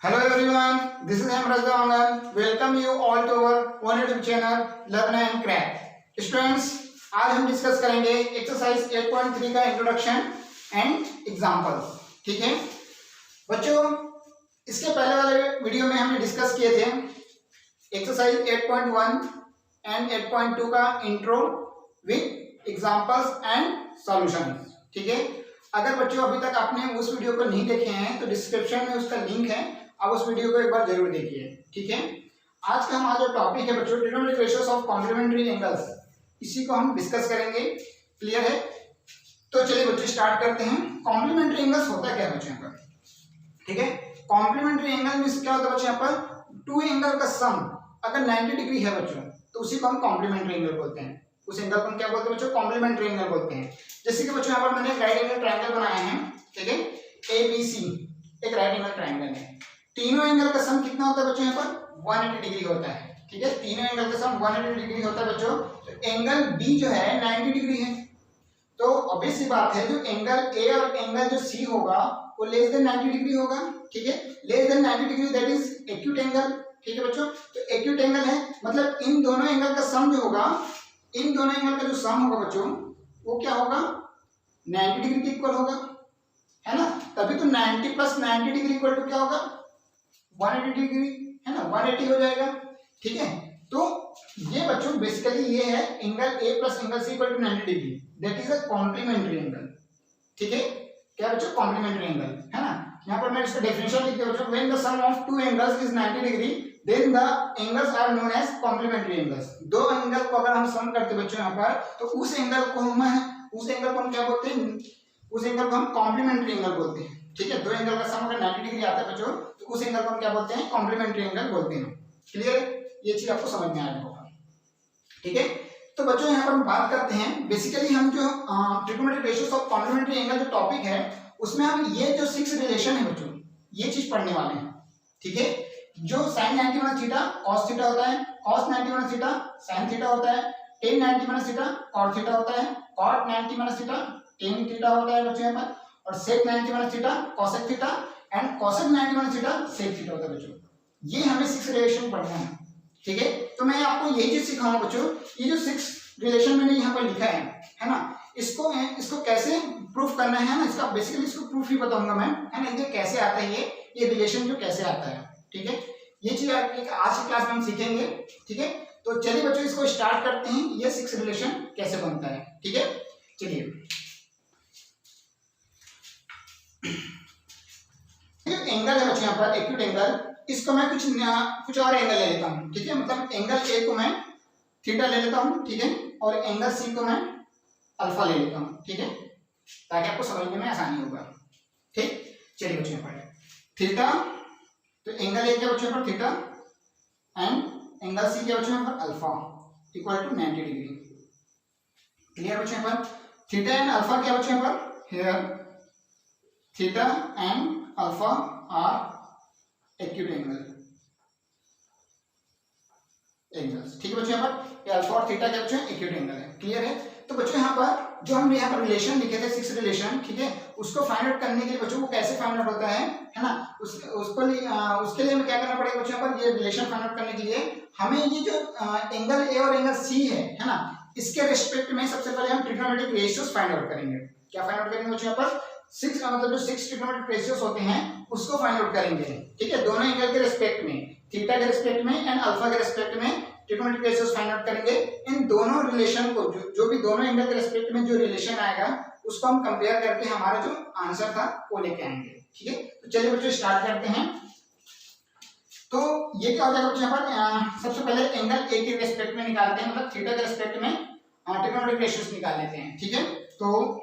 Hello everyone, this is Hemraj Dawangan. Welcome you all to our one YouTube channel Learn and Crack. Students, आज हम discuss करेंगे exercise 8.3 का introduction and example. ठीक है बच्चों, इसके पहले वाले वीडियो में हमने डिस्कस किए थे एक्सरसाइज 8.1 एंड 8.2 का intro with examples and solutions. ठीक है, अगर बच्चों अभी तक आपने उस वीडियो को नहीं देखे हैं तो डिस्क्रिप्शन में उसका लिंक है, आप उस वीडियो को एक बार जरूर देखिए. ठीक है, आज का हमारा जो टॉपिक है बच्चों trigonometric ratios of complementary angles, इसी को हम डिस्कस करेंगे. क्लियर है? तो चलिए बच्चों स्टार्ट करते हैं. कॉम्प्लीमेंट्री एंगल्स होता क्या है बच्चों यहाँ पर? ठीक है, कॉम्प्लीमेंट्री एंगल मींस क्या होता है बच्चों यहाँ पर? टू एंगल का सम अगर 90 डिग्री है बच्चों तो उसी को हम कॉम्प्लीमेंट्री एंगल बोलते हैं. उस एंगल को हम क्या बोलते हैं बच्चों? कॉम्प्लीमेंट्री एंगल बोलते हैं. जैसे कि बच्चों यहाँ पर मैंने एक राइट एंगल ट्रायंगल बनाया है. ठीक है, ABC एक राइट एंगल ट्रायंगल है. तीनों एंगल का सम कितना होता है बच्चों यहाँ पर? 180 डिग्री होता है. ठीक है, तीनों एंगल का सम 180 डिग्री होता है बच्चों. तो एंगल B जो है 90 डिग्री है. तो ऑब्वियस सी बात है जो एंगल A और एंगल जो C होगा वो लेस देन 90 डिग्री होगा. ठीक है, less than 90 degree that is acute angle. ठीक है बच्चों, तो एक्यूट एंगल है मतलब इन दोनों एंगल का सम जो होगा, इन दोनों एंगल का जो सम होगा बच्चों वो क्या होगा? 90 डिग्री के इक्वल होगा, है ना. तभी तो 90 प्लस 90 डिग्री इक्वल टू क्या होगा? 180 डिग्री, है ना. 180 हो जाएगा. ठीक है, तो ये बच्चों बेसिकली ये है angle A plus angle C equal to 90 degree, that is a complementary angle. ठीक है, क्या बच्चों? कॉम्प्लीमेंट्री एंगल, है ना. यहाँ पर मैं इसका डेफिनेशन लिख दिया बच्चों. When the sum of two angles is 90 degree then the angles are known as complementary angles. दो एंगल को अगर हम सम करते बच्चों यहाँ पर तो उस एंगल को हम क्या बोलते हैं? उस एंगल को हम कॉम्प्लीमेंट्री एंगल बोलते हैं. ठीक है, दो एंगल का सम अगर 90 डिग्री आता है बच्चों तो उस एंगल को हम क्या बोलते हैं? कॉम्प्लीमेंट्री एंगल बोलते हैं. क्लियर? ये चीज आपको समझ में आ रहा होगा. ठीक है, तो बच्चों यहाँ पर हम बात करते हैं बेसिकली हम जो trigonometric ratios of complementary angle जो टॉपिक है उसमें हम ये जो 6 रिलेशन है बच्चों ये चीज पढ़ने वाले हैं. ठीक है, जो sin 90 minus theta cos theta होता है, cos 90 minus theta sin theta होता है, tan 90 minus theta cot theta होता है, cot 90 minus theta tan theta होता है बच्चों यहाँ पर, और sec 90 minus theta cosec theta and cosec 90 minus theta sec theta होता है बच्चों. ये हमें 6 रिलेशन पढ़ना है. ठीक है, तो मैं आपको यही चीज सिखाऊंगा बच्चों. ये जो 6 रिलेशन मैंने यहाँ पर लिखा है ना, इसको कैसे प्रूफ करना है ना, इसका बेसिकली इसको प्रूफ ही बताऊंगा मैं, है ना. ये कैसे आता है ये रिलेशन जो कैसे आता है. ठीक है, ये चीज आज की क्लास में हम सीखेंगे. ठीक है, तो चलिए बच्चों इसको स्टार्ट करते हैं. ये 6 रिलेशन कैसे बनता है. ठीक है, चलिए. एंगल है बच्चों यहाँ पर एक्यूट एंगल, इसको मैं कुछ और एंगल ले लेता हूँ. ठीक है, मतलब एंगल A को मैं थीटा ले लेता हूँ. ठीक है, और एंगल C को मैं अल्फा ले लेता हूँ. ठीक है, ताकि आपको समझने में आसानी होगा. ठीक, चलिए बच्चों यहाँ पर थीटा, तो एंगल A क्या बच्चों पर? थीटा एंड एंगल C क्या बच्चों पर? Alpha equal to 90 degree. Clear बच्चों पर? थीटा एंड अल्फा क्या बच्चों पर? Here theta and alpha are acute angles. ठीक है बच्चों यहाँ पर अल्फा और थीटा क्या बच्चों? एक्यूट एंगल है. क्लियर है? तो बच्चों यहाँ पर जो हमने यहाँ पर रिलेशन लिखे थे 6 रिलेशन, ठीक है, उसको फाइंड आउट करने के लिए बच्चों को कैसे फाइंड आउट होता है ना, उसके लिए हमें क्या करना पड़ेगा बच्चों यहाँ पर? ये रिलेशन फाइंड आउट करने के लिए हमें ये जो एंगल A और एंगल C है ना, इसके रिस्पेक्ट में सबसे पहले हम ट्रिग्नोमेट्रिक रेशियोज फाइंड आउट करेंगे. क्या फाइंड आउट करेंगे बच्चों यहाँ पर? 6 मतलब जो 6 ट्रिग्नोमेट्रिक रेशियोज होते हैं उसको फाइंड आउट करेंगे. ठीक है, दोनों एंगल के रिस्पेक्ट में, थीटा के रिस्पेक्ट में एंड अल्फा के रिस्पेक्ट में ट्रिग्नोमेट्रिक रेशियोज फाइंड आउट करेंगे. इन दोनों रिलेशन को जो भी दोनों एंगल के रिस्पेक्ट में जो रिलेशन आएगा उसको हम कंपेयर करके हमारा जो आंसर था वो लेके आएंगे. ठीक है, तो चलिए बच्चों स्टार्ट करते हैं. तो ये क्या हो जाएगा बच्चों यहाँ पर? सबसे पहले एंगल A के रिस्पेक्ट में निकालते हैं, मतलब थीटा के रिस्पेक्ट में ट्रिग्नोमेट्रिक रेशियोज निकाल लेते हैं. ठीक है, तो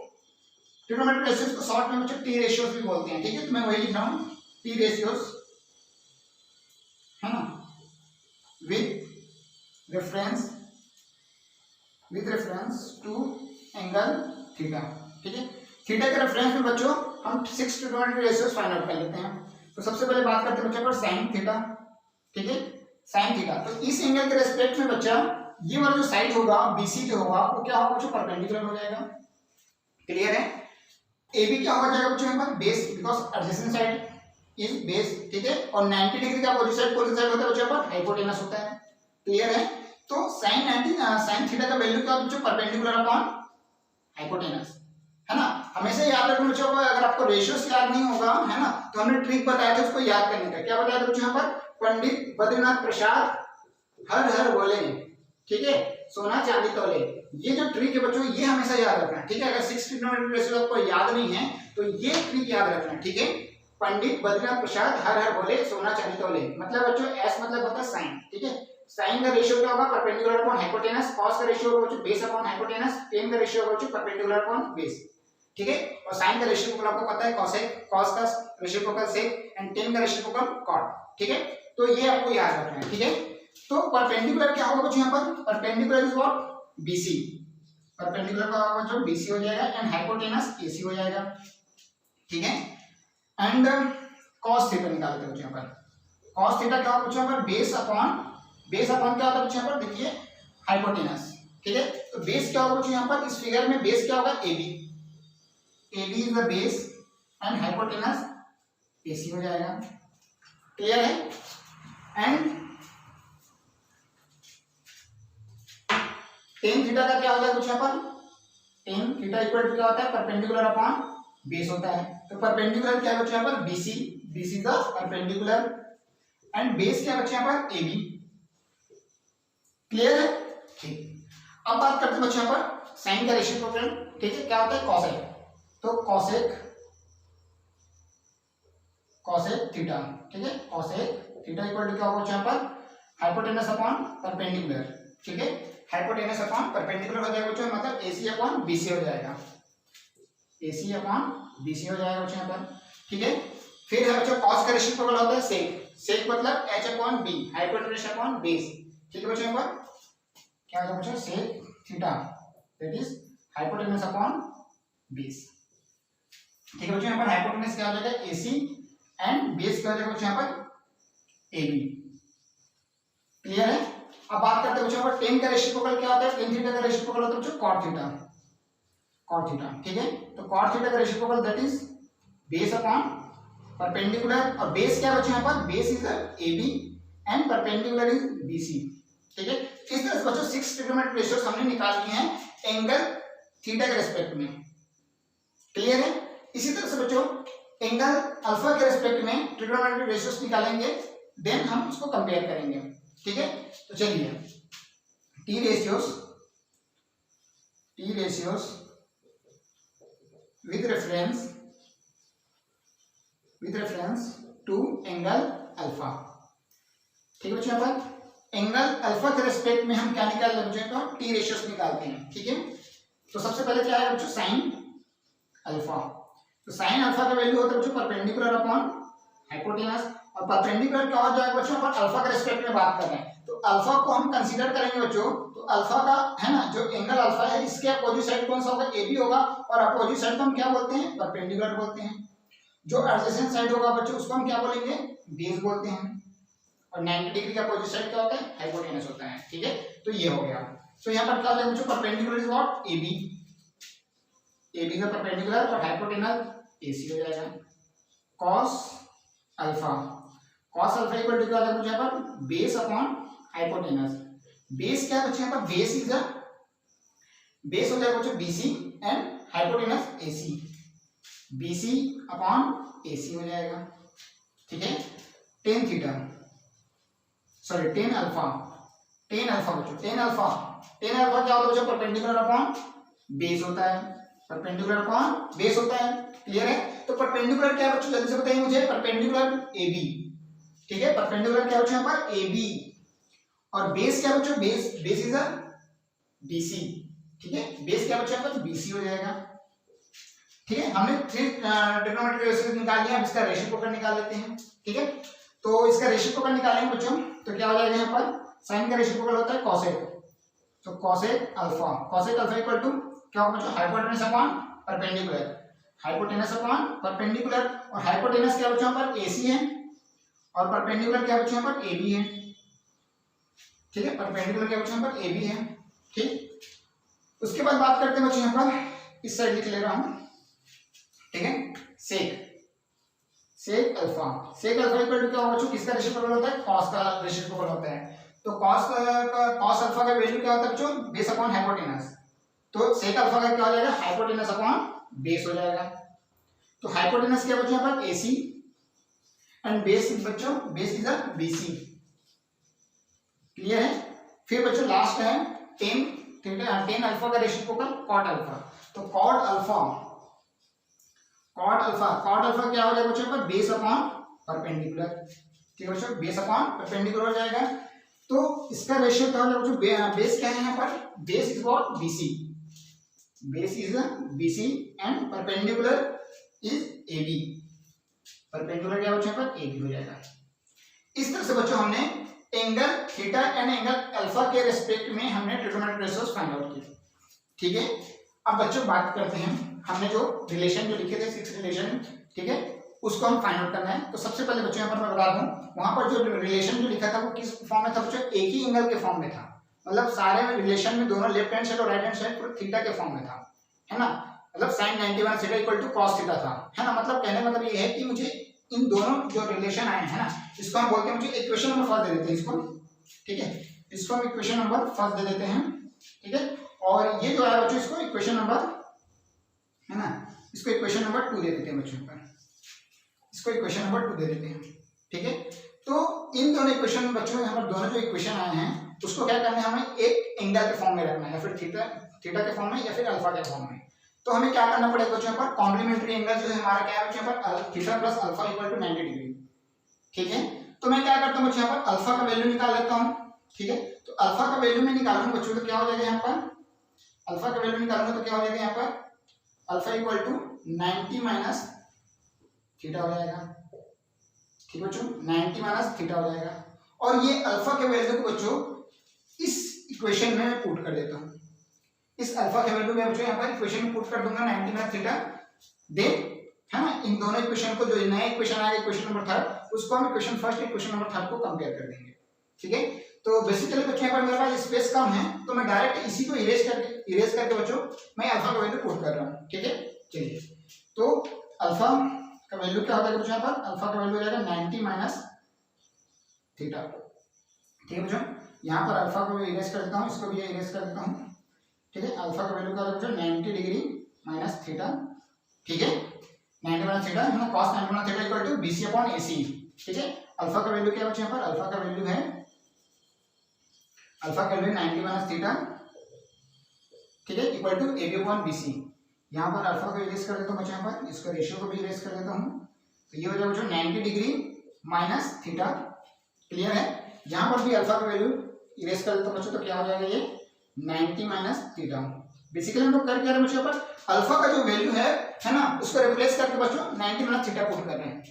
ट्रिग्नोमेट्रिक रेशियोज को शॉर्ट में बच्चों T रेशियोज भी बोलते हैं. ठीक है, तो मैं वही लिख रहा हूँ T रेशियोज, है ना, with reference to angle theta. ठीक है, थीटा के रेफरेंस में बच्चों हम 6 ट्रिग्नोमेट्रिक रेशियोज फाइंड आउट कर लेते हैं. तो सबसे पहले बात करते हैं बच्चों पर साइन थीटा. ठीक है, साइन थीटा, तो इस एंगल के रेस्पेक्ट में बच्चा ये वाला जो साइड होगा BC जो होगा वो क्या होगा बच्चों? परपेंडिकुलर हो जाएगा. क्लियर है? AB क्या हो जाएगा बच्चों यहाँ पर? Base, because adjacent side. Is base, ठीक है। और 90 डिग्री का अपोजिट साइड कौन सा साइड होता है बच्चों पर, हाइपोटेनस होता है। क्लियर है। तो sin थीटा का वैल्यू क्या बच्चों, परपेंडिकुलर अपॉन हाइपोटेनस, है ना। हमेशा याद रखना बच्चों को, अगर आपको रेशियोस याद नहीं होगा, है ना, तो हमने ट्रिक बताया था उसको याद करने का। क्या बताया था बच्चों यहाँ पर, पंडित बद्रीनाथ प्रसाद हर हर बोले, ठीक है, सोना चांदी तोले। ये जो ट्रिक है बच्चों, ये हमेशा याद रखना, ठीक है। अगर 6 ट्रिग्नोमेट्रिक रेशियो आपको याद नहीं है तो ये ट्रिक याद रखना, ठीक है। पंडित बद्रीनाथ प्रसाद हर हर बोले, सोना चांदी तोले, मतलब बच्चों एस मतलब होता है साइन, ठीक है। साइन का रेशियो क्या होगा, परपेंडिकुलर अपॉन हाइपोटेनस। कॉस का रेशियो होगा बच्चों बेस अपॉन हाइपोटेनस। टेन का रेशियो होगा बच्चों परपेंडिकुलर अपॉन बेस, ठीक है। और साइन का रेशियो आपको पता है कॉसेक, कॉस का रेशियो सेक एंड टेन का रेशियो कॉट, ठीक है। तो ये आपको याद रखना है, ठीक है। तो परपेंडिकुलर क्या होगा बच्चों यहाँ पर, perpendicular is what, BC. Perpendicular का होगा बच्चों बीसी हो जाएगा एंड हाइपोटेनस एसी हो जाएगा, ठीक है। एंड cos थीटा निकालते हैं बच्चों यहाँ पर। cos थीटा क्या होगा बच्चों यहाँ पर, बेस अपॉन क्या होता है बच्चों यहाँ पर, देखिए हाइपोटेनस, ठीक है। तो बेस क्या होगा बच्चों यहाँ पर, इस फिगर में बेस क्या होगा, AB is the base and hypotenuse AC हो जाएगा। क्लियर है। एंड टेन थीटा का क्या होता है कुछ यहाँ पर, टेन थीटा इक्वल टू क्या होता है, परपेंडिकुलर अपॉन बेस होता है। तो परपेंडिकुलर क्या है बच्चों यहाँ पर, BC is the perpendicular and base क्या है बच्चों यहाँ पर, AB। क्लियर है, ठीक। अब बात करते हैं बच्चों यहाँ पर साइन का रेसिप्रोकल, ठीक है। क्या होता है, कॉसेक। तो कॉसेक थीटा, ठीक है। कॉसेक थीटा इक्वल टू क्या होगा बच्चों यहाँ पर, हाइपोटेनस अपॉन परपेंडिकुलर, ठीक है। हाइपोटेनस अपॉन परपेंडिकुलर हो जाएगा बच्चों, मतलब AC अपॉन BC हो जाएगा, AC अपॉन BC हो जाएगा बच्चों यहाँ पर, ठीक है। फिर है बच्चों कॉस का रेसिप्रोकल होता है सेक मतलब H upon B, hypotenuse upon base, ठीक है बच्चों। यहाँ पर क्या होगा बच्चों, sec theta that is hypotenuse upon base, ठीक है बच्चों। यहाँ पर हाइपोटेनस क्या हो जाएगा, AC एंड बेस क्या हो जाएगा बच्चों यहाँ पर, AB। क्लियर है। अब बात करते हैं बच्चों पर टेन का रेसिप्रोकल क्या होता है, टेन थीटा का रेसिप्रोकल होता है बच्चों कॉट थीटा, ठीक है। तो कॉट थीटा का reciprocal that is base upon perpendicular, और बेस क्या है बच्चों यहाँ पर, base is AB and perpendicular is BC, ठीक है। इस तरह से बच्चों 6 ट्रिग्नोमेट्रिक रेशियोज हमने निकाल लिए हैं एंगल थीटा के रेस्पेक्ट में। क्लियर है। इसी तरह से बच्चों एंगल अल्फा के रेस्पेक्ट में ट्रिग्नोमेट्रिक रेशियोज निकालेंगे, देन हम उसको कंपेयर करेंगे, ठीक है। तो चलिए T ratios with reference to angle alpha, ठीक है बच्चों। यहाँ पर एंगल अल्फा के रेस्पेक्ट में हम क्या निकाल रहे हैं, टी रेशियोज निकालते हैं, ठीक है। तो सबसे पहले क्या है बच्चों, साइन अल्फा। तो साइन अल्फा का वैल्यू होता है बच्चों परपेंडिकुलर अपॉन हाइपोटेनस, और परपेंडिकुलर क्या हो जाएगा बच्चों, अपन अल्फा के रेस्पेक्ट में बात कर रहे हैं तो अल्फा को हम कंसीडर करेंगे बच्चों। तो अल्फा का है ना, जो एंगल अल्फा है इसके अपोजिट साइड कौन सा होगा, AB होगा, और अपोजिट साइड को हम क्या बोलते हैं, परपेंडिकुलर बोलते हैं। जो एडजेसेंट साइड होगा बच्चों उसको हम क्या बोलेंगे, बेस बोलते हैं। और 90 डिग्री का अपोजिट साइड क्या होता है, हाइपोटेनस होता है, ठीक है। तो ये हो गया। तो यहाँ पर क्या हो जाएगा बच्चों, परपेंडिकुलर इज व्हाट, AB का परपेंडिकुलर और हाइपोटेनस AC हो जाएगा। cos अल्फा इक्वल टू क्या हो जाएगा बच्चों यहाँ पर, बेस अपॉन हाइपोटेनस। बेस क्या है बच्चों यहाँ पर, बेस हो जाएगा बच्चों BC and hypotenuse AC, BC upon AC हो जाएगा, ठीक है। टेन अल्फा बच्चों, टेन अल्फा क्या होता है बच्चों, परपेंडिकुलर अपॉन बेस होता है, क्लियर है। तो परपेंडिकुलर क्या है बच्चों, जल्दी से बताइए मुझे, परपेंडिकुलर AB, ठीक है। परपेंडिकुलर क्या बच्चों यहाँ पर, AB, और बेस क्या बच्चों, बेस इज BC, ठीक है। बेस क्या बच्चों यहाँ पर, BC हो जाएगा, ठीक है। हमने 3 ट्रिग्नोमेट्रिक रेशियोज निकाल लिया, अब इसका रेसिप्रोकल निकाल लेते हैं, ठीक है। तो इसका रेसिप्रोकल निकालेंगे बच्चों, तो क्या हो जाएगा यहाँ पर, साइन का रेसिप्रोकल होता है कॉसेक, तो कॉसेक अल्फा इक्वल टू क्या होगा बच्चों, हाइपोटेनस अपॉन परपेंडिकुलर, और हाइपोटेनस क्या बच्चों यहाँ पर AC है, और परपेंडिकुलर क्या बच्चों यहाँ पर AB है, ठीक है। परपेंडिकुलर क्या बच्चों यहाँ पर AB है, ठीक। उसके बाद बात करते हैं बच्चों यहाँ पर, इस साइड लिख ले रहा हूं, ठीक है। सेक अल्फा इक्वल टू क्या होगा बच्चों, किसका रेसिप्रोकल होता है, कॉस का रेसिप्रोकल होता है। तो कॉस अल्फा का वैल्यू क्या होता है बच्चों, बेस अपॉन हाइपोटेनस। तो सेक अल्फा का क्या हो जाएगा, हाइपोटेनस अपॉन बेस हो जाएगा। तो हाइपोटेनस क्या बच्चों यहाँ पर AC एंड बेस बच्चों, बेस इज BC। क्लियर है। फिर बच्चों लास्ट है टेन अल्फा का रेसिप्रोकल कॉट अल्फा। तो कॉट अल्फा क्या हो जाएगा बच्चों पर, बेस अपॉन परपेंडिकुलर। ठीक है बच्चों, बेस अपॉन परपेंडिकुलर हो जाएगा। तो इसका रेशियो क्या हो जाएगा बच्चों, बेस क्या है यहाँ पर, base is what, BC, base is BC and perpendicular is AB। Perpendicular क्या बच्चों पर, AB हो जाएगा। इस तरह से बच्चों हमने angle theta and angle alpha के रिस्पेक्ट में हमने ट्रिगोनोमेट्रिक रेशियोज फाइंड आउट किए। ठीक है, अब बच्चों बात करते हैं, हमने जो रिलेशन जो लिखे थे 6 रिलेशन, ठीक है, उसको हम फाइंड आउट करना है। तो सबसे पहले बच्चों यहाँ पर मैं बता दूं, वहां पर जो रिलेशन जो लिखा था वो किस फॉर्म में था बच्चों, एक ही एंगल के फॉर्म में था। मतलब सारे में रिलेशन में दोनों लेफ्ट हैंड साइड और राइट हैंड साइड पूरे थीटा के फॉर्म में था, है ना। मतलब sin 91 theta equal to cos theta था, है ना। मतलब कहने का मतलब ये है कि मुझे इन दोनों जो रिलेशन आए हैं ना, इसको हम बोलते हैं, मुझे इक्वेशन नंबर फर्स्ट दे देते हैं इसको, ठीक है, इसको हम इक्वेशन नंबर फर्स्ट दे देते हैं, ठीक है। और ये जो है बच्चों, इसको इक्वेशन नंबर, है ना, इसको इक्वेशन नंबर 2 दे देते हैं बच्चों पर, इसको इक्वेशन नंबर 2 दे देते हैं, ठीक है। तो इन दोनों इक्वेशन में बच्चों, यहाँ पर दोनों जो इक्वेशन आए हैं उसको क्या करना है, हमें एक एंगल के फॉर्म में रखना है, या फिर थीटा के फॉर्म में, या फिर अल्फा के फॉर्म में। तो हमें क्या करना पड़ेगा बच्चों पर, कॉम्प्लीमेंट्री एंगल जो है हमारा क्या है बच्चों पर, theta plus alpha equal to 90 degree, ठीक है। तो मैं क्या करता हूँ बच्चों, यहाँ पर अल्फा का वैल्यू निकाल लेता हूँ, ठीक है। तो अल्फा का वैल्यू मैं निकालूंगा बच्चों, तो क्या हो जाएगा यहाँ पर, अल्फा का वैल्यू निकालूंगा तो क्या हो जाएगा यहाँ पर, alpha equal to 90 minus theta हो जाएगा, ठीक बच्चों, 90 माइनस थीटा हो जाएगा। और ये अल्फा के वैल्यू को बच्चों इस इक्वेशन में मैं पुट कर देता हूँ, इस अल्फा के वैल्यू में बच्चों यहाँ पर इक्वेशन में पुट कर दूंगा 90 माइनस थीटा, देन है ना, इन दोनों इक्वेशन को, जो नया इक्वेशन आएगा इक्वेशन नंबर 3, उसको हम इक्वेशन फर्स्ट इक्वेशन नंबर 3 को कंपेयर कर देंगे, ठीक है। तो बेसिकली बच्चों यहाँ पर मेरे पास स्पेस कम है, तो मैं डायरेक्ट इसी को इरेज करके बच्चों मैं अल्फा का वैल्यू पुट कर रहा हूँ, ठीक है। चलिए, तो अल्फा का वैल्यू क्या होता है बच्चों, यहाँ पर अल्फा का वैल्यू हो जाएगा 90 माइनस थीटा, ठीक है बच्चों। यहाँ पर अल्फा को इरेज कर देता हूँ, इसको भी इरेज कर देता हूँ, ठीक है। अल्फा का वैल्यू क्या होता है 90 डिग्री माइनस थीटा, ठीक है, 90 माइनस थीटा, है ना, cos 90 minus theta equal to BC upon AC, ठीक है। अल्फा का वैल्यू क्या बच्चों यहाँ पर, अल्फा का वैल्यू है 90 माइनस थीटा, ठीक है, equal to AB upon BC। यहाँ पर अल्फा को इरेज कर देता हूँ बच्चों, यहाँ पर इसका रेशियो को भी इरेज कर देता हूँ, तो ये हो जाएगा बच्चों 90 डिग्री माइनस थीटा, क्लियर है। यहाँ पर भी अल्फा का वैल्यू इरेज कर देता हूँ बच्चों, तो क्या हो जाएगा ये 90 माइनस थीटा। बेसिकली हम लोग कर क्या रहे हैं बच्चों, पर अल्फा का जो वैल्यू है ना, उसको रिप्लेस करके बच्चों 90 माइनस थीटा पुट कर रहे हैं,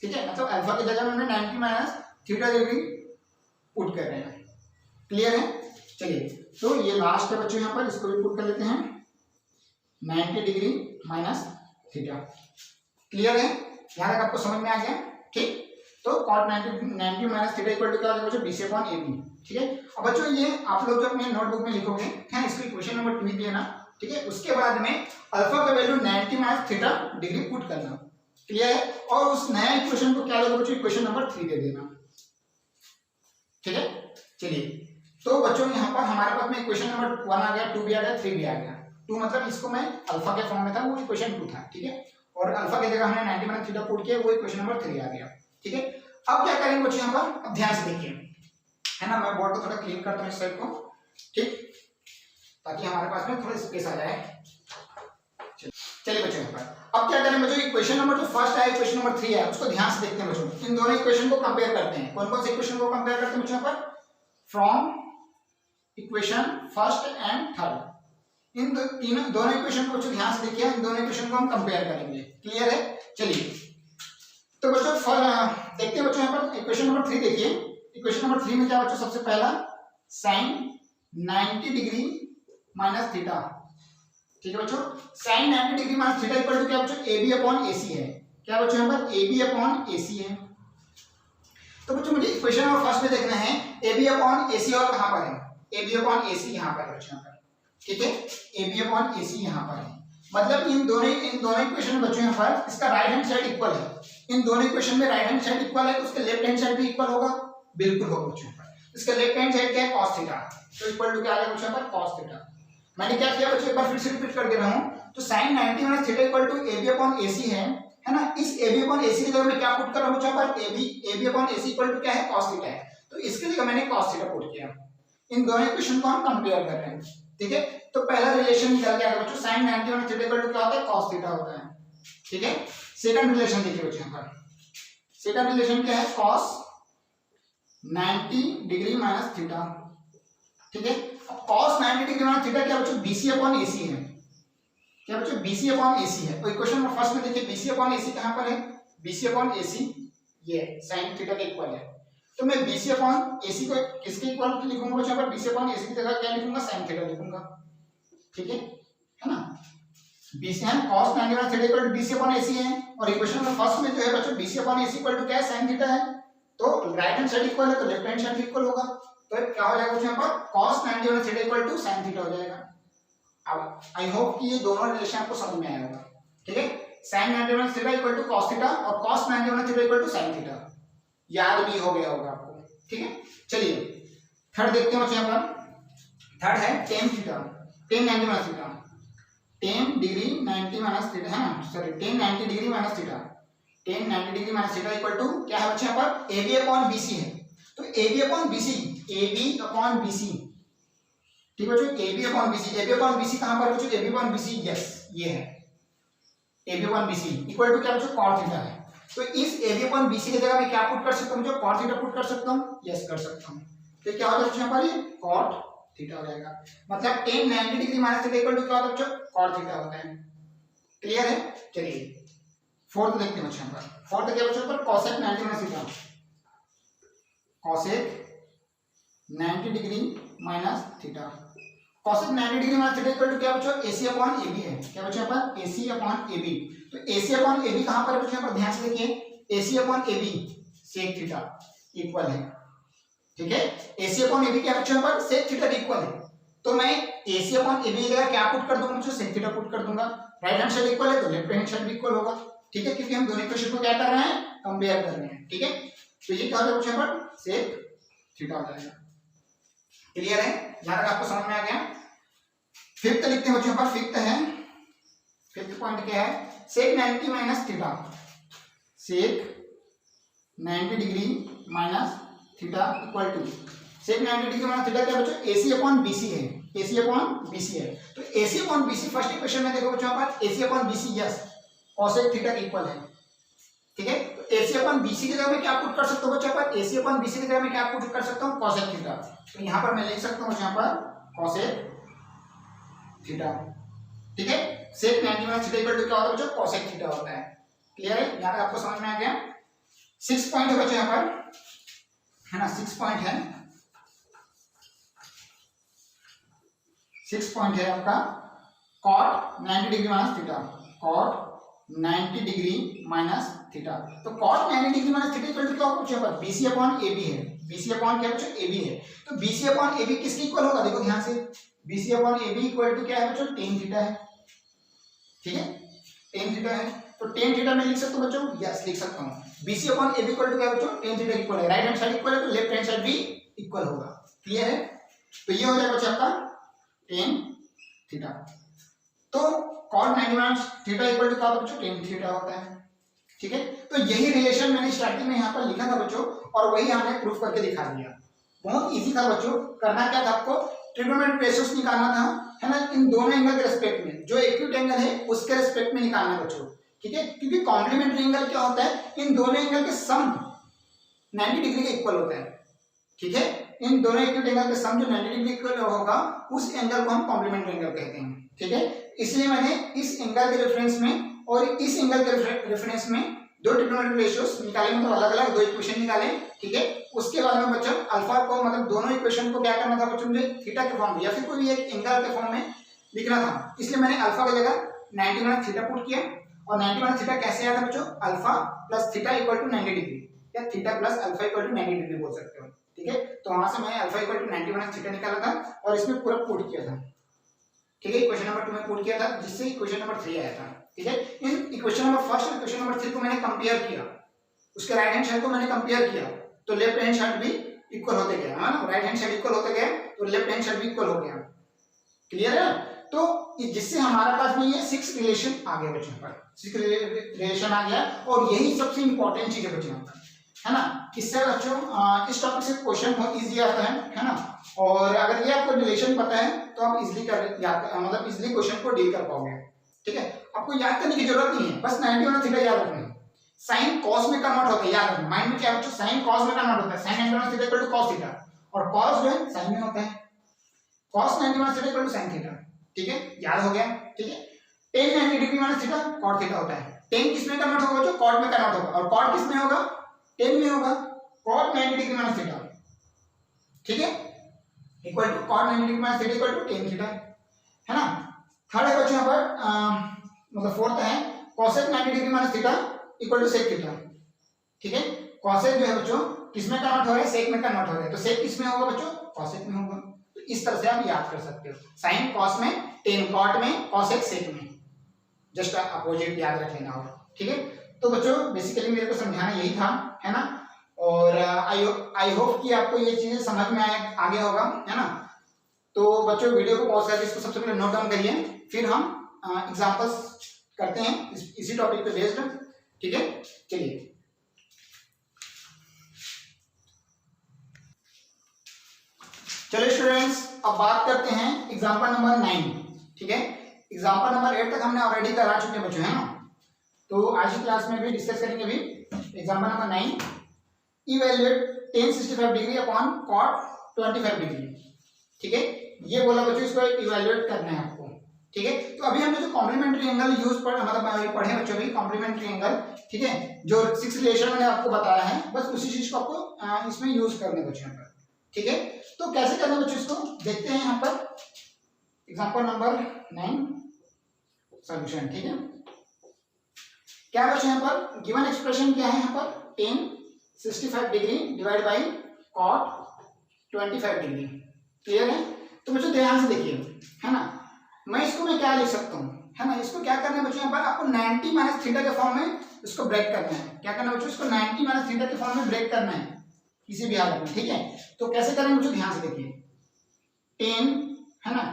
ठीक है। मतलब अल्फा की जगह में हमने 90 माइनस थीटा डिग्री पुट कर रहे हैं, क्लियर है। चलिए, तो ये लास्ट है बच्चों, यहाँ पर इसको भी पुट कर लेते हैं 90 डिग्री माइनस थीटा, क्लियर है। यहाँ तक आपको समझ में आ गया, ठीक। तो cot 90 minus theta equal to क्या हो जाएगा बच्चों, BC अपॉन AB, ठीक है। अब बच्चों ये आप लोग जो अपने नोटबुक में लिखोगे, है इसको इक्वेशन नंबर 2 दिया ना, ठीक है। उसके बाद में अल्फा का value 90 minus theta degree put करना, क्लियर है। और उस नया इक्वेशन को क्या देगा बच्चों, इक्वेशन नंबर 3 दे देना, ठीक है। चलिए, तो बच्चों यहाँ पर हमारे पास में इक्वेशन नंबर 1 आ गया, 2 भी आ गया, 3 भी आ गया। 2 मतलब इसको मैं अल्फा के फॉर्म में था, वो इक्वेशन 2 था, ठीक है। और अल्फा की जगह हमने 90 माइनस थीटा पुट किया, वो इक्वेशन नंबर 3 आ गया, ठीक है। अब क्या करेंगे बच्चों यहाँ पर, अब ध्यान से देखिए, है ना, मैं बोर्ड को थोड़ा क्लीन करता हूँ इस साइड को, ठीक, ताकि हमारे पास में थोड़ा स्पेस आ जाए। चलिए बच्चों, यहाँ पर अब क्या करें बच्चों, इक्वेशन नंबर जो फर्स्ट है, इक्वेशन नंबर 3 है, उसको ध्यान से देखते हैं बच्चों। इन दोनों इक्वेशन को कंपेयर करते हैं। कौन कौन से इक्वेशन को कंपेयर करते हैं बच्चों यहाँ पर, from equation first and third, इन दोनों इक्वेशन को बच्चों ध्यान से देखिए, इन दोनों इक्वेशन को हम कंपेयर करेंगे, क्लियर है। चलिए, तो बच्चों देखते हैं बच्चों यहाँ पर इक्वेशन नंबर 3 देखिए। इक्वेशन नंबर 3 में क्या बच्चों, सबसे पहला sin 90 डिग्री माइनस थीटा, ठीक है बच्चों। sin 90 degree minus theta equal to क्या बच्चों, AB अपॉन AC है। क्या बच्चों यहाँ पर AB अपॉन AC है। तो बच्चों मुझे इक्वेशन नंबर फर्स्ट में देखना है AB अपॉन AC, और कहाँ पर है AB अपॉन AC, यहाँ पर बच्चों, यहाँ पर, ठीक है, AB अपॉन AC यहाँ पर है। मतलब इन दोनों इक्वेशन बच्चों यहाँ पर इसका राइट हैंड साइड इक्वल है, इन दोनों इक्वेशन में राइट हैंड साइड इक्वल है, तो उसके लेफ्ट हैंड साइड भी इक्वल होगा, बिल्कुल होगा बच्चों पर। इसका लेफ्ट हैंड साइड क्या है, cos थीटा, तो इक्वल टू क्या आ गया बच्चों पर cos थीटा। मैंने क्या किया बच्चों, एक बार फिर से रिपीट कर दे रहा हूं, तो sin 90 minus theta equal to ab upon ac है ना। इस ab अपॉन ac की जगह मैं क्या पुट कर रहा हूं बच्चों पर, ab upon ac equal to क्या है, cos थीटा है, तो इसकी जगह मैंने cos थीटा पुट किया। इन दोनों इक्वेशन को हम कंपेयर कर रहे हैं, ठीक है। तो पहला रिलेशन निकल गया बच्चों, sin 90 minus theta equal to क्या होता है, cos थीटा होता है, ठीक है। सेकंड रिलेशन देखिए बच्चों यहाँ पर, सेकंड रिलेशन क्या है, cos 90 डिग्री माइनस थीटा, ठीक है। cos 90 डिग्री माइनस थीटा क्या बच्चों, BC अपॉन AC है, क्या बच्चों, BC अपॉन AC है। तो इक्वेशन में फर्स्ट में देखिए BC अपॉन AC कहां पर है, BC अपॉन AC ये sin थीटा के इक्वल है, तो मैं BC अपॉन AC को किसके इक्वल लिखूंगा बच्चों पर, BC अपॉन AC की जगह क्या लिखूंगा, sin थीटा लिखूंगा, ठीक है ना। BC है cos 90 minus theta equal to BC upon AC है, और इक्वेशन में फर्स्ट में जो है बच्चों BC upon AC equal to क्या है, sin थीटा है, तो राइट हैंड साइड इक्वल है तो लेफ्ट हैंड साइड इक्वल होगा, तो क्या हो जाएगा बच्चों यहाँ पर cos 90 minus theta equal to sin theta हो जाएगा। अब आई होप कि ये दोनों रिलेशन आपको समझ में आया होगा, ठीक है। sin 90 minus theta equal to cos theta और cos 90 minus theta equal to sin theta, याद भी हो गया होगा आपको, ठीक है। चलिए थर्ड देखते हैं बच्चों यहाँ पर, थर्ड है tan theta, tan 90 minus theta, tan degree 90 minus theta है ना, sorry tan 90 degree minus theta, tan 90 degree minus theta equal to क्या है बच्चों यहाँ पर, AB अपॉन BC है, तो AB upon BC, AB upon BC, ठीक है बच्चों, AB upon BC, AB upon BC कहां पर बच्चों, AB अपॉन BC, यस ये है AB upon BC equal to क्या बच्चों, cos थीटा है। तो इस AB अपॉन BC की जगह मैं क्या पुट कर सकता हूं बच्चों, cos थीटा पुट कर सकता हूं, यस कर सकता हूं, तो क्या होगा बच्चों यहाँ पर, ये cot थीटा हो जाएगा, मतलब tan 90 degree minus theta equal to क्या होता है बच्चों, cot थीटा होता है, क्लियर है। चलिए फोर्थ देखते हैं बच्चों यहाँ पर, फोर्थ क्या बच्चों पर, cosec 90 minus theta, cosec 90 degree minus theta, cosec 90 degree minus theta equal to क्या बच्चों, AC अपॉन AB है, क्या बच्चों यहाँ पर, AC अपॉन AB, तो AC अपॉन AB कहां पर है बच्चों यहाँ पर, ध्यान से देखिए, AC upon AB sec theta equal है, ठीक है। AC अपॉन AB क्या बच्चों यहाँ पर, sec थीटा इक्वल है, तो मैं AC अपॉन AB की जगह क्या पुट कर दूंगा बच्चों, sec थीटा पुट कर दूंगा, राइट हैंड साइड इक्वल है तो लेफ्ट हैंड साइड भी इक्वल होगा, ठीक है, क्योंकि हम दोनों इक्वेशन को क्या कर रहे हैं, कंपेयर कर रहे हैं, ठीक है। तो ये क्या हो जाएगा बच्चों यहाँ पर, sec थीटा हो जाएगा, क्लियर है, यहां तक आपको समझ में आ गया। फिफ्थ लिखते हैं बच्चों पर, फिफ्थ है, फिफ्थ पॉइंट क्या है, sec 90 minus theta, sec 90 degree minus theta equal to sec 90 degree minus theta क्या बच्चों, AC अपॉन BC है, AC अपॉन BC है, तो AC upon BC first equation में देखो बच्चों यहाँ पर AC upon BC yes cosec theta equal है, ठीक है। तो AC अपॉन BC की जगह मैं क्या पुट कर सकता हूँ बच्चों यहाँ पर, AC अपॉन BC की जगह मैं क्या पुट कर सकता हूँ, cosec थीटा, तो यहाँ पर मैं लिख सकता हूँ यहाँ पर cosec थीटा, ठीक है। sec 90 minus theta equal to क्या होता है बच्चों, cosec थीटा होता है, क्लियर है, यहाँ तक आपको समझ में आ गया। 6 पॉइंट है बच्चों यहाँ पर, है ना, 6 पॉइंट है, 6 पॉइंट है आपका cot 90 degree minus theta, cot 90 degree minus theta, तो cot 90 degree minus theta equal to क्या होगा बच्चों पर, BC अपॉन AB है, BC अपॉन क्या बच्चों, AB है, तो BC अपॉन AB किसके इक्वल होगा, देखो ध्यान से, BC upon AB equal to क्या है बच्चों, tan थीटा है, ठीक है, tan थीटा है, तो tan थीटा मैं लिख सकता हूं बच्चों, यस लिख सकता हूं, BC upon AB equal to क्या बच्चों, tan थीटा इक्वल है, राइट हैंड साइड इक्वल है तो लेफ्ट हैंड साइड भी इक्वल होगा, क्लियर है। तो ये हो जाएगा बच्चों आपका tan थीटा, तो cot 90 minus theta equal to क्या होता है बच्चों, tan थीटा होता है, ठीक है। तो यही रिलेशन मैंने स्टार्टिंग में यहाँ पर लिखा था बच्चों, और वही हमने प्रूफ करके दिखा दिया, बहुत इजी था बच्चों। करना क्या था आपको, ट्रिग्नोमेट्रिक रेशियोस निकालना था, है ना, इन दोनों एंगल के रिस्पेक्ट में, जो एक्यूट एंगल है उसके रिस्पेक्ट में निकालना है बच्चों, ठीक है, क्योंकि कॉम्प्लीमेंट्री एंगल क्या होता है, इन दोनों एंगल के सम 90 डिग्री के इक्वल होता है, ठीक है, इन दोनों एक्यूट एंगल के सम जो 90 डिग्री इक्वल होगा उस एंगल को हम कॉम्प्लीमेंट्री एंगल कहते हैं, ठीक है। इसलिए मैंने इस एंगल के रेफरेंस में और इस एंगल के रेफरेंस में दो ट्रिग्नोमेट्रिक रेशियोस निकाले, मतलब अलग अलग दो इक्वेशन निकाले, ठीक है। उसके बाद में बच्चों अल्फा को, मतलब दोनों इक्वेशन को क्या करना था बच्चों, मुझे थीटा के फॉर्म में या फिर कोई भी एक एंगल के फॉर्म में लिखना था, इसलिए मैंने अल्फा की जगह 90 माइनस थीटा पुट किया, और 90 माइनस थीटा कैसे आया था बच्चों, alpha plus theta equal to 90 degree, या theta plus alpha equal to 90 degree बोल सकते हो, ठीक है। तो वहां से मैंने alpha equal to 90 minus theta निकाला था और इसमें पूरा पुट किया था, ठीक है, इक्वेशन नंबर 2 में पुट किया था जिससे इक्वेशन नंबर 3 आया था। ठीक है, इन इक्वेशन नंबर फर्स्ट और इक्वेशन नंबर 3 को मैंने कंपेयर किया, उसके राइट हैंड साइड को मैंने कंपेयर किया तो लेफ्ट हैंड साइड भी इक्वल होते गया, है ना, राइट हैंड साइड इक्वल होते गए तो लेफ्ट हैंड साइड भी इक्वल हो गया। क्लियर है? तो जिससे हमारे पास में ये 6 रिलेशन आ गया बच्चों पर, 6 रिलेशन आ गया और यही सबसे इंपॉर्टेंट चीज है बच्चों पर, है ना। इससे बच्चों इस टॉपिक से क्वेश्चन बहुत इजी आता है ना, और अगर ये आपको रिलेशन पता है तो आप इजीली मतलब इजीली क्वेश्चन को डील कर पाओगे। ठीक है, आपको याद करने की जरूरत नहीं है, बस 90 और थीटा याद रखना है। साइन कॉस में कन्वर्ट होता है, याद रखना माइंड में, क्या बच्चों साइन कॉस में कन्वर्ट होता है, साइन 90 और theta equal to cos theta, और कॉस जो है साइन में होता है, कॉस 90 और theta equal to sine theta. ठीक है, याद हो गया। ठीक है, tan 90 degree minus theta cot theta होता है। tan किस में कन्वर्ट होगा बच्चों? कॉट में कन्वर्ट होगा, और कॉट किस में होगा? tan में होगा, cot 90 डिग्री माइनस थीटा। ठीक है, equal to cot 90 degree minus theta equal to tan theta, है ना। थर्ड है बच्चों यहाँ पर मतलब फोर्थ है cosec 90 degree minus theta equal to sec theta. ठीक है, cosec जो है बच्चों किस में कन्वर्ट हो रहा है? sec में कन्वर्ट हो रहा है, तो sec किस में होगा बच्चों? cosec में होगा। तो इस तरह से आप याद कर सकते हो, sin cos में, tan cot में, cosec sec में, जस्ट अपोजिट याद रख लेना होगा। ठीक है, तो बच्चों बेसिकली मेरे को समझाना यही था, है ना, और आई होप कि आपको ये चीजें समझ में आ गया होगा, है ना। तो बच्चों वीडियो को पॉज करके इसको सबसे पहले नोट डाउन करिए, फिर हम एग्जांपल्स करते हैं इसी टॉपिक पे बेस्ड। ठीक है, चलिए स्टूडेंट्स, अब बात करते हैं एग्जांपल नंबर 9। ठीक है, एग्जांपल नंबर 8 तक हमने ऑलरेडी करा चुके बच्चों, है ना। तो आज की क्लास में भी डिस्कस करेंगे अभी example number 9, evaluate tan 65 degree upon cot 25 degree. ठीक है, ये बोला बच्चों, इसको इवैल्यूएट करना है आपको। ठीक है, तो अभी हमने जो कॉम्प्लीमेंट्री एंगल यूज पढ़े बच्चों भी कॉम्प्लीमेंट्री एंगल। ठीक है, जो 6 रिलेशन मैंने आपको बताया है, बस उसी चीज को आपको इसमें यूज करने बच्चों पर। ठीक है, तो कैसे करना बच्चों इसको देखते हैं यहाँ पर एग्जांपल नंबर 9 सॉल्यूशन। ठीक है, क्या बच्चों यहाँ पर गिवन एक्सप्रेशन क्या है? यहाँ पर tan 65 degree divide by cot 25 degree. Clear है? तो बच्चों ध्यान से देखिए, है ना, मैं इसको मैं क्या लिख सकता हूँ, है ना, इसको क्या करना है बच्चों यहाँ पर आपको 90 माइनस थीटा के फॉर्म में इसको ब्रेक करना है। क्या करना है बच्चों? इसको 90 माइनस थीटा के फॉर्म में ब्रेक करना है किसी भी हालत में। ठीक है, तो कैसे करेंगे बच्चों ध्यान से देखिए, tan, है ना,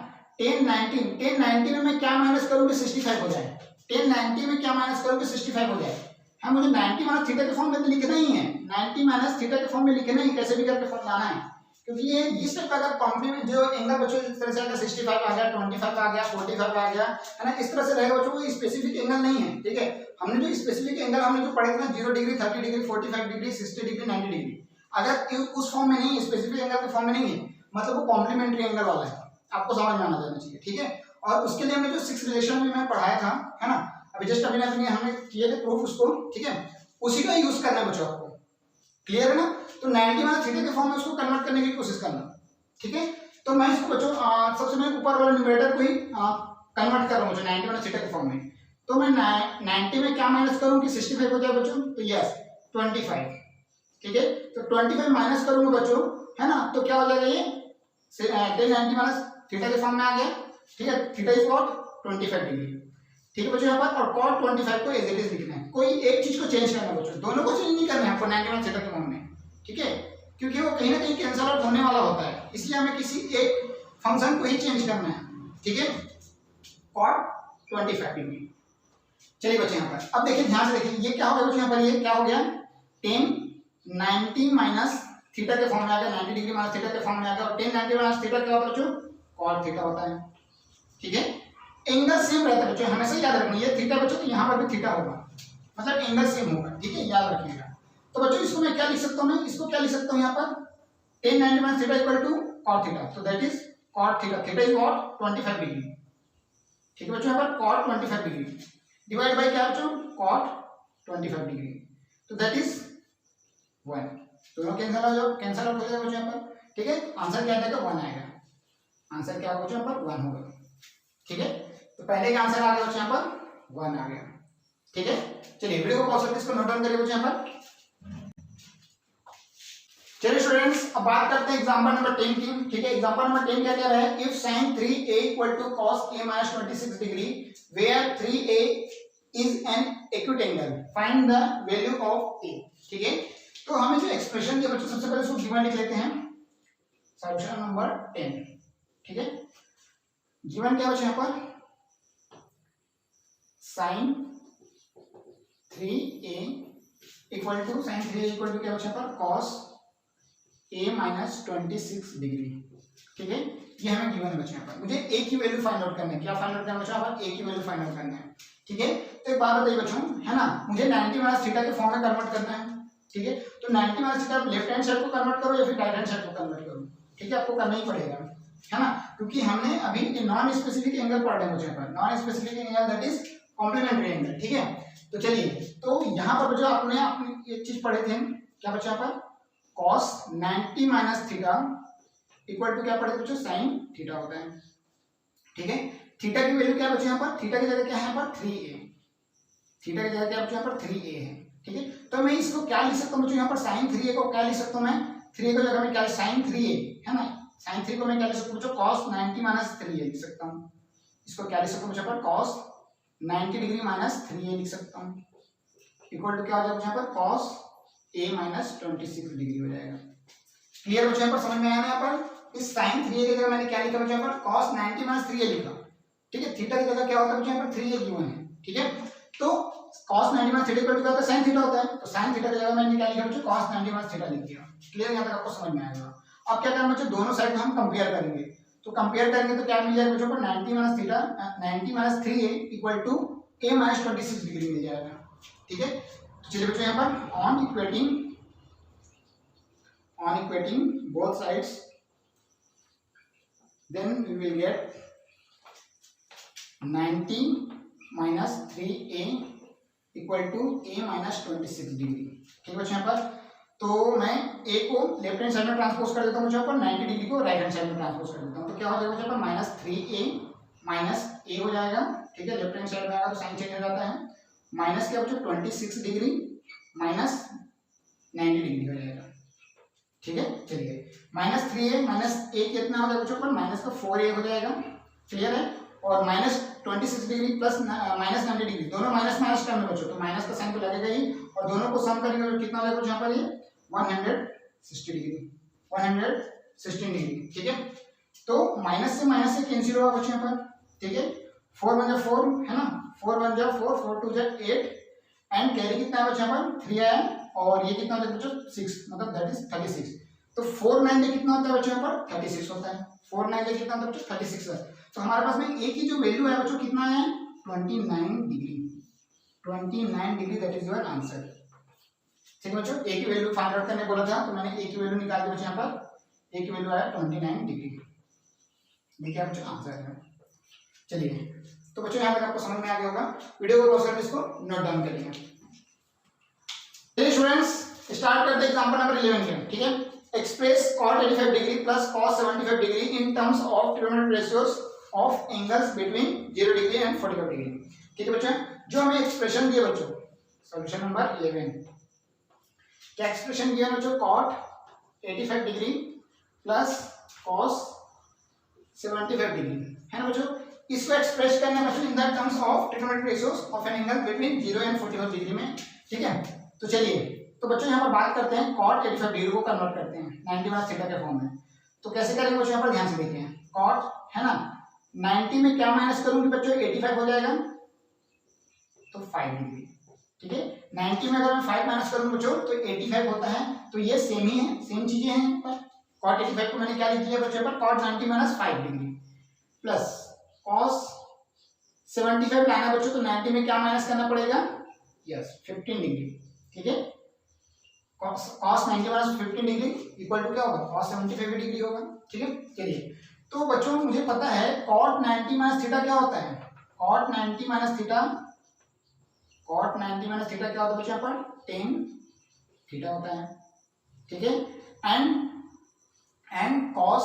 tan 90 में मैं क्या माइनस करूंगी? 65 हो जाए। tan 90 में क्या माइनस करोगे? 65 हो जाए। हाँ, मुझे 90 माइनस थीटा के फॉर्म में तो लिखना ही है, 90 माइनस थीटा के फॉर्म में लिखना ही, कैसे भी करके फॉर्म लाना है, क्योंकि ये इस टाइप का अगर कॉम्प्लीमेंट जो एंगल बच्चों इस तरह से अगर 65 आ गया, 25 आ गया, 45 आ गया, है ना, इस तरह से रहेगा बच्चों, वो स्पेसिफिक एंगल नहीं है। ठीक है, हमने जो स्पेसिफिक एंगल हमने जो पढ़े थे ना, 0 degree, 30 degree, 45 degree, 60 degree, 90 degree, अगर उस फॉर्म में नहीं है, स्पेसिफिक एंगल के फॉर्म में नहीं है, मतलब वो कॉम्प्लीमेंट्री एंगल वाला है, आपको समझ में आना चाहिए। ठीक है, और उसके लिए हमने जो 6 रिलेशन में मैं पढ़ाया था, है ना, अभी जस्ट अभी हमने किए थे प्रूफ उसको। ठीक है, उसी का यूज करना है बच्चों आपको। क्लियर है ना? तो 90 माइनस थीटा के फॉर्म में उसको कन्वर्ट करने की कोशिश करना। ठीक है, तो मैं इसको बच्चों सबसे मैं ऊपर वाले न्यूमरेटर को ही कन्वर्ट कर रहा हूँ 90 माइनस थीटा के फॉर्म में। तो मैं 90 में क्या माइनस करूँ कि 65 हो जाए बच्चों? तो यस 25। ठीक है, तो 25 माइनस करूंगा बच्चों, है ना, तो क्या हो जाएगा ये tan 90 माइनस थीटा के फॉर्म में आ गया। ठीक है, थीटा इज cot 25 डिग्री। ठीक है बच्चों, यहाँ पर और cot 25 को एज इट इज लिखना है, कोई एक चीज को चेंज करना है बच्चों, दोनों को चेंज नहीं करना है आपको 90 माइनस थीटा के फॉर्म में। ठीक है, क्योंकि वो कहीं ना कहीं कैंसल आउट होने वाला होता है, इसलिए हमें किसी एक फंक्शन को ही चेंज करना है। ठीक है, cot 25 डिग्री। चलिए बच्चों यहाँ पर अब देखिए ध्यान से देखिए, ये क्या हो गया बच्चों? यहाँ पर ये क्या हो गया? tan 90 माइनस थीटा के फॉर्म में आ गया, 90 डिग्री माइनस थीटा के फॉर्म में आ गया, और tan 90 माइनस थीटा क्या होता है बच्चों? cot थीटा होता है। ठीक है, एंगल सेम रहता है बच्चों, हमेशा याद रखना, ये थीटा बच्चों तो यहाँ पर भी थीटा होगा, मतलब एंगल सेम होगा। ठीक है, याद रखिएगा। तो बच्चों इसको मैं क्या लिख सकता हूँ? मैं इसको क्या लिख सकता हूँ यहाँ पर? tan 90 minus theta equal to cot theta, तो that is cot theta, theta is cot 25 degree. ठीक है बच्चों, यहाँ पर cot 25 डिग्री डिवाइड बाय क्या बच्चों? cot 25 डिग्री, तो दैट इज 1। दोनों कैंसिल हो जाओ, कैंसिल आउट हो जाएगा बच्चों यहाँ पर। ठीक है, आंसर क्या आएगा? 1 आएगा। आंसर क्या होगा बच्चों? यहाँ पर 1 होगा। ठीक है, तो पहले का आंसर आ गया बच्चों यहाँ पर 1 आ गया। ठीक है, चलिए वीडियो को पॉज करके इसको नोट डाउन करिए बच्चों यहाँ पर। चलिए स्टूडेंट्स, अब बात करते हैं एग्जांपल नंबर 10 की। ठीक है, एग्जांपल नंबर 10 क्या कह रहा है, if sin 3a equal to cos a minus 26 degree where 3a is an acute angle, find the value of a। ठीक है, तो हमें जो एक्सप्रेशन दिया बच्चों, सबसे पहले उसको गिवन लिख लेते हैं, सॉल्यूशन नंबर 10। ठीक है, गिवन क्या बच्चों यहाँ पर, sin 3a इक्वल टू क्या बच्चों पर cos a माइनस 26 डिग्री। ठीक है, ये हमें गिवन है बच्चों यहाँ पर। मुझे a की वैल्यू फाइंड आउट करना है। क्या फाइंड आउट करना है बच्चों यहाँ पर, a की वैल्यू फाइंड आउट करना है। ठीक है, तो एक बात बताइए बच्चों, है ना, मुझे 90 माइनस थीटा के फॉर्म में कन्वर्ट करना है। ठीक है, तो 90 minus theta left hand side को कन्वर्ट करो या फिर राइट हैंड साइड को कन्वर्ट करो। ठीक है, आपको करना ही पड़ेगा, है ना, क्योंकि हमने अभी नॉन स्पेसिफिक एंगल पढ़ रहे हैं बच्चों यहाँ पर, non specific angle that is complementary angle. ठीक है, तो चलिए, तो यहाँ पर बच्चों आपने अपनी एक चीज पढ़े थे, क्या बच्चों यहाँ पर, cos 90 minus theta equal to क्या पढ़े बच्चों, sin थीटा होता है। ठीक है, थीटा की वैल्यू क्या बच्चों यहाँ पर, थीटा की जगह क्या है यहाँ पर 3a, थीटा की जगह क्या बच्चों यहाँ पर 3a है। ठीक है, तो मैं इसको क्या लिख सकता हूँ बच्चों यहाँ पर, sin 3a को क्या लिख सकता हूँ मैं, 3a को जगह में क्या, sin 3a, है ना, sin 3 को मैं क्या लिख सकता हूँ बच्चों, cos 90 माइनस 3a लिख सकता हूँ। इसको क्या लिख सकता हूँ बच्चों यहाँ पर, cos 90 डिग्री माइनस 3a लिख सकता हूँ, इक्वल टू क्या हो जाएगा यहाँ पर, cos a माइनस 26 डिग्री हो जाएगा। क्लियर बच्चों, यहाँ पर समझ में आया ना, यहाँ पर इस sin 3a की जगह मैंने क्या लिखा बच्चों यहाँ पर, cos 90 माइनस 3a लिखा। ठीक है, थीटा की जगह क्या होता है बच्चों यहाँ पर 3a गिवन है। ठीक है, तो cos 90 minus theta equal to क्या होता है, sin थीटा होता है, तो sin थीटा की जगह मैंने क्या लिखा बच्चों, cos 90 माइनस थीटा लिख दिया। क्लियर, यहाँ तक आपको समझ में आएगा। अब क्या करना बच्चों, दोनों साइड में हम कंपेयर करेंगे, तो कंपेयर करेंगे तो क्या मिल जाएगा बच्चों को, 90 minus theta 90 minus 3a equal to a minus 26 degree मिल जाएगा। ठीक है, तो चलिए बच्चों यहाँ पर on equating both sides, then we will get 90 minus 3a equal to a minus 26 degree. ठीक है बच्चों, यहाँ पर तो मैं a को लेफ्ट हैंड साइड में ट्रांसपोज कर देता हूँ बच्चों, यहाँ पर 90 डिग्री को राइट हैंड साइड में ट्रांसपोज कर देता हूँ, तो क्या हो जाएगा बच्चों पर, माइनस 3a माइनस a हो जाएगा। ठीक है, लेफ्ट हैंड साइड में आएगा तो साइन चेंज हो जाता है, माइनस क्या बच्चों 26 डिग्री माइनस 90 डिग्री हो जाएगा। ठीक है, चलिए माइनस 3a माइनस a कितना हो जाएगा बच्चों पर, माइनस का 4a हो जाएगा। क्लियर है, और minus 26 degree plus minus 90 degree, दोनों माइनस माइनस टर्म में बच्चों, तो माइनस का साइन तो लगेगा ही, और दोनों को सम करेंगे तो कितना हो जाएगा यहाँ पर, ये 160 डिग्री 116 डिग्री। ठीक है, तो माइनस से कैंसिल होगा बच्चों यहाँ पर। ठीक है, 4 1 4 है ना, 4 1 4 4 2 8 एंड कैरी कितना है बच्चों यहाँ पर 3 आया, और ये कितना होता है बच्चों 6, मतलब दैट इज 36। तो 4 9 से कितना होता है बच्चों यहाँ पर 36 होता है, 4 9 से कितना होता है बच्चों 36 है। तो हमारे पास में a की जो वैल्यू है बच्चों कितना है 29 degree, that is your answer. ठीक है बच्चों, a की वैल्यू फाइंड आउट करने बोला था, तो मैंने a की वैल्यू निकाल दी बच्चों यहाँ पर, a की वैल्यू आया 29 डिग्री। देखिए बच्चों आंसर है। चलिए, तो बच्चों यहाँ तक आपको समझ में आ गया होगा, वीडियो को पॉज करके इसको नोट डाउन करिए। चलिए स्टूडेंट्स, स्टार्ट करते हैं एग्जांपल नंबर 11 के। ठीक है, express cot 85 degree plus cos 75 degree in terms of trigonometric ratios of angles between 0 degree and 45 degree. ठीक है बच्चों, जो हमें एक्सप्रेशन दिए बच्चों, सॉल्यूशन नंबर 11, क्या एक्सप्रेशन दिया बच्चों, cot 85 degree plus cos 75 degree, है ना बच्चों। इसको एक्सप्रेस करना है बच्चों in the terms of trigonometric ratios of an angle between 0 and 45 degree में। ठीक है, तो चलिए, तो बच्चों यहाँ पर बात करते हैं cot 85 डिग्री को कन्वर्ट करते हैं 90 माइनस थीटा के फॉर्म में। तो कैसे करेंगे बच्चों, यहाँ पर ध्यान से देखिए, cot है ना, 90 में क्या माइनस करूंगी बच्चों 85 हो जाएगा, तो 5 डिग्री। ठीक है, 90 में अगर मैं 5 माइनस करूंगा बच्चों तो 85 होता है, तो ये सेम ही है, सेम चीजें हैं यहाँ पर। cot 85 को मैंने क्या लिख दिया बच्चों पर, cot 90 minus 5 degree plus cos 75 लाना बच्चों, तो 90 में क्या माइनस करना पड़ेगा, यस 15 डिग्री। ठीक है, cos 90 minus 15 degree equal to क्या होगा, cos 75 डिग्री होगा। ठीक है, चलिए, तो बच्चों मुझे पता है cot 90 माइनस थीटा क्या होता है, cot 90 माइनस थीटा क्या होता है बच्चों यहाँ पर tan थीटा होता है। ठीक है, and cos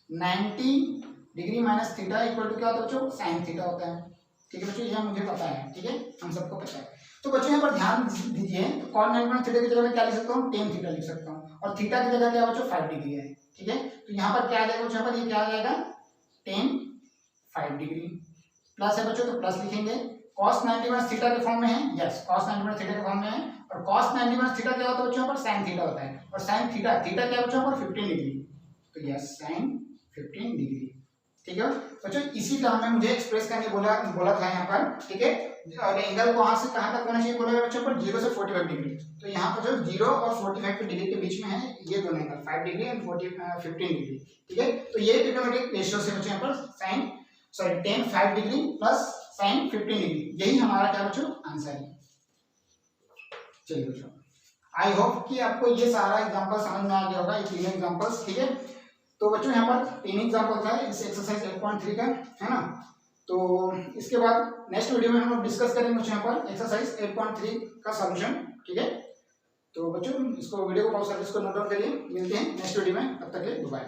90 degree minus theta equal to क्या होता है बच्चों, sin थीटा होता है। ठीक है बच्चों, यह मुझे पता है, ठीक है, हम सबको पता है। तो बच्चों यहाँ पर ध्यान दीजिए, तो कॉस 90 माइनस थीटा की जगह मैं क्या लिख सकता हूँ, टेन थीटा लिख सकता हूँ, और थीटा की जगह क्या बच्चों 5 डिग्री है, ठीक है। तो यहाँ पर क्या आ जाएगा बच्चों, यहाँ पर ये क्या आ जाएगा, टेन 5 डिग्री प्लस है बच्चों, तो प्लस लिखेंगे। cos 90 माइनस थीटा के फॉर्म में है, यस cos 90 माइनस थीटा के फॉर्म में है, और cos 90 माइनस थीटा क्या होता है बच्चों, पर sin थीटा होता है, और sin थीटा थीटा क्या है बच्चों पर 15 डिग्री, तो यस sin 15 डिग्री, ठीक है बच्चों। इसी टर्म में मुझे एक्सप्रेस करने बोला था यहाँ पर, ठीक है। और एंगल कहाँ से कहाँ तक होना चाहिए बोला है बच्चों पर, 0 से 45 डिग्री। तो यहाँ पर जो 0 और 45 डिग्री के बीच में है ये दोनों एंगल 5 डिग्री एंड 15 डिग्री, ठीक है। तो ये ट्रिग्नोमेट्रिक रेशियो से बच्चों यहाँ पर tan 5 degree plus sin 15 degree, यही हमारा क्या बच्चों आंसर है। चलिए बच्चों, आई होप कि आपको ये सारा एग्जांपल समझ में आ गया होगा, ये तीनों एग्जांपल्स, ठीक है। तो बच्चों यहाँ पर तीन एग्जांपल था इस एक्सरसाइज 8.3 का, है ना। तो इसके बाद नेक्स्ट वीडियो में हम लोग डिस्कस करेंगे बच्चों यहाँ पर एक्सरसाइज 8.3 का सॉल्यूशन, ठीक है। तो बच्चों इसको वीडियो को पॉज करके इसको नोट डाउन करिए, मिलते हैं नेक्स्ट वीडियो में, तब तक के बाय।